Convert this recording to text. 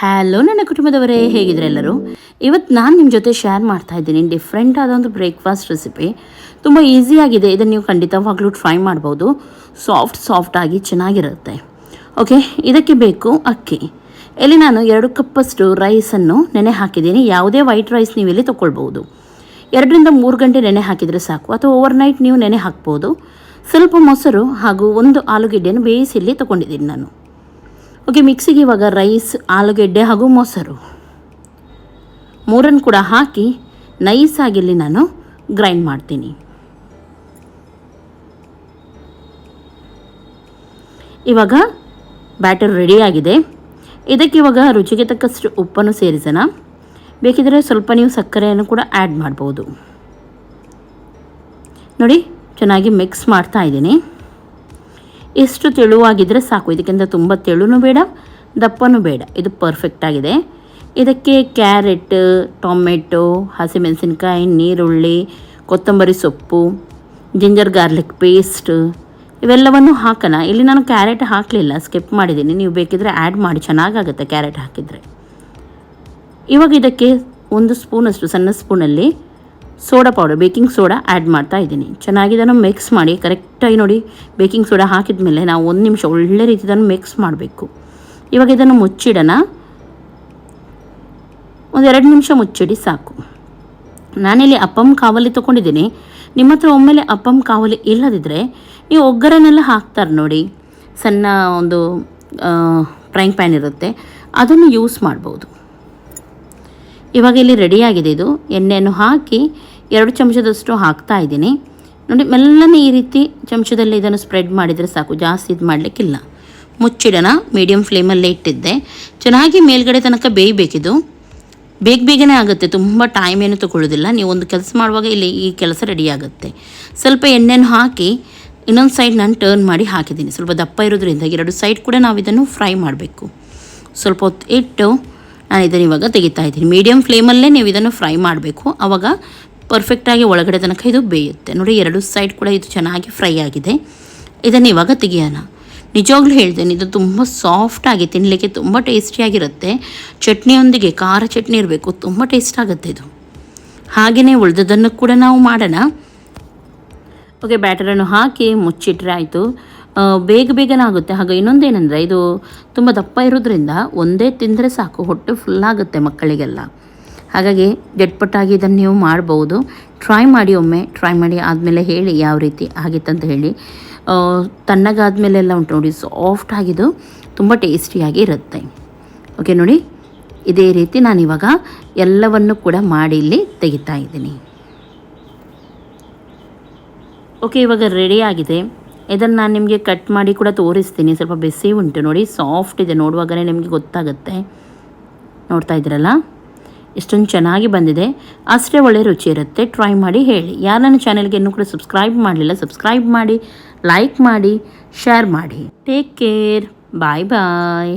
Hello ನನ್ನ ಕುಟುಂಬದವರೇ, ಹೇಗಿದ್ರೆ ಎಲ್ಲರೂ. ಇವತ್ತು ನಾನು ನಿಮ್ಮ ಜೊತೆ ಶೇರ್ ಮಾಡ್ತಾ ಇದ್ದೀನಿ ಡಿಫ್ರೆಂಟ್ ಆದ ಒಂದು ಬ್ರೇಕ್ಫಾಸ್ಟ್ ರೆಸಿಪಿ. ತುಂಬ ಈಸಿಯಾಗಿದೆ. ಇದನ್ನು ನೀವು ಖಂಡಿತವಾಗ್ಲೂ ಟ್ರೈ ಮಾಡ್ಬೋದು. ಸಾಫ್ಟಾಗಿ ಚೆನ್ನಾಗಿರುತ್ತೆ. ಓಕೆ, ಇದಕ್ಕೆ ಬೇಕು ಅಕ್ಕಿ. ಇಲ್ಲಿ ನಾನು 2 ಕಪ್ಪಷ್ಟು ರೈಸನ್ನು ನೆನೆ ಹಾಕಿದ್ದೀನಿ. ಯಾವುದೇ ವೈಟ್ ರೈಸ್ ನೀವು ಇಲ್ಲಿ ತೊಗೊಳ್ಬೋದು. 2 ರಿಂದ 3 ಗಂಟೆ ನೆನೆ ಹಾಕಿದರೆ ಸಾಕು, ಅಥವಾ ಓವರ್ನೈಟ್ ನೀವು ನೆನೆ ಹಾಕ್ಬೋದು. ಸ್ವಲ್ಪ ಮೊಸರು ಹಾಗೂ 1 ಆಲೂಗೆಡ್ಡೆಯನ್ನು ಬೇಯಿಸಿ ಇಲ್ಲಿ ತೊಗೊಂಡಿದ್ದೀನಿ ನಾನು. ಓಕೆ, ಮಿಕ್ಸಿಗೆ ಇವಾಗ ರೈಸ್, ಆಲೂಗೆಡ್ಡೆ ಹಾಗೂ ಮೊಸರು 3 ಕೂಡ ಹಾಕಿ ನೈಸಾಗಿಲ್ಲಿ ನಾನು ಗ್ರೈಂಡ್ ಮಾಡ್ತೀನಿ. ಇವಾಗ ಬ್ಯಾಟರ್ ರೆಡಿಯಾಗಿದೆ. ಇದಕ್ಕೆ ಇವಾಗ ರುಚಿಗೆ ತಕ್ಕಷ್ಟು ಉಪ್ಪನ್ನು ಸೇರಿಸೋಣ. ಬೇಕಿದ್ರೆ ಸ್ವಲ್ಪ ನೀವು ಸಕ್ಕರೆಯನ್ನು ಕೂಡ ಆ್ಯಡ್ ಮಾಡ್ಬೋದು. ನೋಡಿ, ಚೆನ್ನಾಗಿ ಮಿಕ್ಸ್ ಮಾಡ್ತಾ ಇದ್ದೀನಿ. ಎಷ್ಟು ತೆಳುವಾಗಿದ್ದರೆ ಸಾಕು. ಇದಕ್ಕಿಂತ ತುಂಬ ತೆಳುನೂ ಬೇಡ, ದಪ್ಪನೂ ಬೇಡ. ಇದು ಪರ್ಫೆಕ್ಟ್ ಆಗಿದೆ. ಇದಕ್ಕೆ ಕ್ಯಾರೆಟ್, ಟೊಮೆಟೊ, ಹಸಿಮೆಣಸಿನ್ಕಾಯಿ, ನೀರುಳ್ಳಿ, ಕೊತ್ತಂಬರಿ ಸೊಪ್ಪು, ಜಿಂಜರ್ ಗಾರ್ಲಿಕ್ ಪೇಸ್ಟ್ ಇವೆಲ್ಲವನ್ನು ಹಾಕೋಣ. ಇಲ್ಲಿ ನಾನು ಕ್ಯಾರೆಟ್ ಹಾಕಲಿಲ್ಲ, ಸ್ಕಿಪ್ ಮಾಡಿದ್ದೀನಿ. ನೀವು ಬೇಕಿದ್ರೆ ಆ್ಯಡ್ ಮಾಡಿ, ಚೆನ್ನಾಗಾಗುತ್ತೆ ಕ್ಯಾರೆಟ್ ಹಾಕಿದರೆ. ಇವಾಗ ಇದಕ್ಕೆ 1 ಸ್ಪೂನಷ್ಟು ಸಣ್ಣ ಸ್ಪೂನಲ್ಲಿ soda powder, baking soda add ಮಾಡ್ತಾ ಇದ್ದೀನಿ. ಚೆನ್ನಾಗಿ ಇದನ್ನು ಮಿಕ್ಸ್ ಮಾಡಿ ಕರೆಕ್ಟಾಗಿ ನೋಡಿ. ಬೇಕಿಂಗ್ ಸೋಡಾ ಹಾಕಿದ ಮೇಲೆ ನಾವು 1 ನಿಮಿಷ ಒಳ್ಳೆ ರೀತಿ ಇದನ್ನು ಮಿಕ್ಸ್ ಮಾಡಬೇಕು. ಇವಾಗ ಇದನ್ನು ಮುಚ್ಚಿಡೋಣ. 1-2 ನಿಮಿಷ ಮುಚ್ಚಿಡಿ ಸಾಕು. ನಾನಿಲ್ಲಿ ಅಪ್ಪಮ್ ಕಾವಲಿ ತೊಗೊಂಡಿದ್ದೀನಿ. ನಿಮ್ಮ ಹತ್ರ ಒಮ್ಮೆಲೆ ಅಪ್ಪಮ್ ಕಾವಲಿ ಇಲ್ಲದಿದ್ದರೆ ನೀವು ಒಗ್ಗರಣೆಲ್ಲ ಹಾಕ್ತಾರೆ ನೋಡಿ, ಸಣ್ಣ ಒಂದು ಫ್ರೈಂಗ್ ಪ್ಯಾನ್ ಇರುತ್ತೆ, ಅದನ್ನು ಯೂಸ್ ಮಾಡ್ಬೋದು. ಇವಾಗ ಇಲ್ಲಿ ರೆಡಿಯಾಗಿದೆ. ಇದು ಎಣ್ಣೆಯನ್ನು ಹಾಕಿ 2 ಚಮಚದಷ್ಟು ಹಾಕ್ತಾ ಇದ್ದೀನಿ. ನೋಡಿ, ಮೆಲ್ಲನೆ ಈ ರೀತಿ ಚಮಚದಲ್ಲಿ ಇದನ್ನು ಸ್ಪ್ರೆಡ್ ಮಾಡಿದರೆ ಸಾಕು, ಜಾಸ್ತಿ ಇದು ಮಾಡಲಿಕ್ಕಿಲ್ಲ. ಮುಚ್ಚಿಡೋಣ. ಮೀಡಿಯಮ್ ಫ್ಲೇಮಲ್ಲೇ ಇಟ್ಟಿದ್ದೆ. ಚೆನ್ನಾಗಿ ಮೇಲ್ಗಡೆ ತನಕ ಬೇಯಬೇಕಿದು. ಬೇಗನೆ ಆಗುತ್ತೆ, ತುಂಬ ಟೈಮ್ ಏನು ತೊಗೊಳ್ಳೋದಿಲ್ಲ. ನೀವು ಒಂದು ಕೆಲಸ ಮಾಡುವಾಗ ಇಲ್ಲಿ ಈ ಕೆಲಸ ರೆಡಿ ಆಗುತ್ತೆ. ಸ್ವಲ್ಪ ಎಣ್ಣೆಯನ್ನು ಹಾಕಿ ಇನ್ನೊಂದು ಸೈಡ್ ನಾನು ಟರ್ನ್ ಮಾಡಿ ಹಾಕಿದ್ದೀನಿ. ಸ್ವಲ್ಪ ದಪ್ಪ ಇರೋದ್ರಿಂದ 2 ಸೈಡ್ ಕೂಡ ನಾವು ಇದನ್ನು ಫ್ರೈ ಮಾಡಬೇಕು. ಸ್ವಲ್ಪ ಹೊತ್ತು ಇಟ್ಟು ನಾನು ಇದನ್ನು ಇವಾಗ ತೆಗಿತಾ ಇದ್ದೀನಿ. ಮೀಡಿಯಮ್ ಫ್ಲೇಮಲ್ಲೇ ನೀವು ಇದನ್ನು ಫ್ರೈ ಮಾಡಬೇಕು, ಆವಾಗ ಪರ್ಫೆಕ್ಟಾಗಿ ಒಳಗಡೆ ತನಕ ಇದು ಬೇಯುತ್ತೆ. ನೋಡಿ, 2 ಸೈಡ್ ಕೂಡ ಇದು ಚೆನ್ನಾಗಿ ಫ್ರೈ ಆಗಿದೆ. ಇದನ್ನು ಇವಾಗ ತೆಗಿಯೋಣ. ನಿಜವಾಗ್ಲೂ ಹೇಳ್ತೇನೆ, ಇದು ತುಂಬ ಸಾಫ್ಟಾಗಿ ತಿನ್ನಲಿಕ್ಕೆ ತುಂಬ ಟೇಸ್ಟಿಯಾಗಿರುತ್ತೆ. ಚಟ್ನಿಯೊಂದಿಗೆ ಖಾರ ಚಟ್ನಿ ಇರಬೇಕು, ತುಂಬ ಟೇಸ್ಟ್ ಆಗುತ್ತೆ ಇದು. ಹಾಗೆಯೇ ಉಳಿದದನ್ನು ಕೂಡ ನಾವು ಮಾಡೋಣ. ಓಕೆ, ಬ್ಯಾಟರನ್ನು ಹಾಕಿ ಮುಚ್ಚಿಟ್ರೆ ಆಯಿತು. ಬೇಗನೆ ಆಗುತ್ತೆ. ಹಾಗೆ ಇನ್ನೊಂದೇನೆಂದರೆ, ಇದು ತುಂಬ ದಪ್ಪ ಇರೋದ್ರಿಂದ ಒಂದೇ ತಿಂದರೆ ಸಾಕು, ಹೊಟ್ಟೆ ಫುಲ್ಲಾಗುತ್ತೆ ಮಕ್ಕಳಿಗೆಲ್ಲ. ಹಾಗಾಗಿ ಜಟ್ಪಟ್ಟಾಗಿ ಇದನ್ನು ನೀವು ಮಾಡ್ಬೋದು. ಟ್ರೈ ಮಾಡಿ, ಒಮ್ಮೆ ಟ್ರೈ ಮಾಡಿ ಆದಮೇಲೆ ಹೇಳಿ ಯಾವ ರೀತಿ ಆಗಿತ್ತಂತ ಹೇಳಿ. ತಣ್ಣಗಾದ್ಮೇಲೆಲ್ಲ ಉಂಟು ನೋಡಿ, ಸಾಫ್ಟ್ ಆಗಿದ್ದು ತುಂಬ ಟೇಸ್ಟಿಯಾಗಿ ಇರುತ್ತೆ. ಓಕೆ ನೋಡಿ, ಇದೇ ರೀತಿ ನಾನಿವಾಗ ಎಲ್ಲವನ್ನು ಕೂಡ ಮಾಡಿ ಇಲ್ಲಿ ತೆಗಿತಾ ಇದ್ದೀನಿ. ಓಕೆ, ಇವಾಗ ರೆಡಿಯಾಗಿದೆ. ಇದನ್ನು ನಾನು ನಿಮಗೆ ಕಟ್ ಮಾಡಿ ಕೂಡ ತೋರಿಸ್ತೀನಿ. ಸ್ವಲ್ಪ ಬಿಸಿ ಉಂಟು ನೋಡಿ, ಸಾಫ್ಟ್ ಇದೆ. ನೋಡುವಾಗಲೇ ನಿಮಗೆ ಗೊತ್ತಾಗುತ್ತೆ. ನೋಡ್ತಾ ಇದ್ದೀರಲ್ಲ, ಇಷ್ಟೊಂದು ಚೆನ್ನಾಗಿ ಬಂದಿದೆ. ಅಷ್ಟೇ ಒಳ್ಳೆ ರುಚಿ ಇರುತ್ತೆ. ಟ್ರೈ ಮಾಡಿ ಹೇಳಿ. ಯಾರು ನನ್ನ ಚಾನೆಲ್ಗೆ ಇನ್ನೂ ಕೂಡ ಸಬ್ಸ್ಕ್ರೈಬ್ ಮಾಡಲಿಲ್ಲ, ಸಬ್ಸ್ಕ್ರೈಬ್ ಮಾಡಿ, ಲೈಕ್ ಮಾಡಿ, ಶೇರ್ ಮಾಡಿ. Take care. ಬಾಯ್ ಬಾಯ್.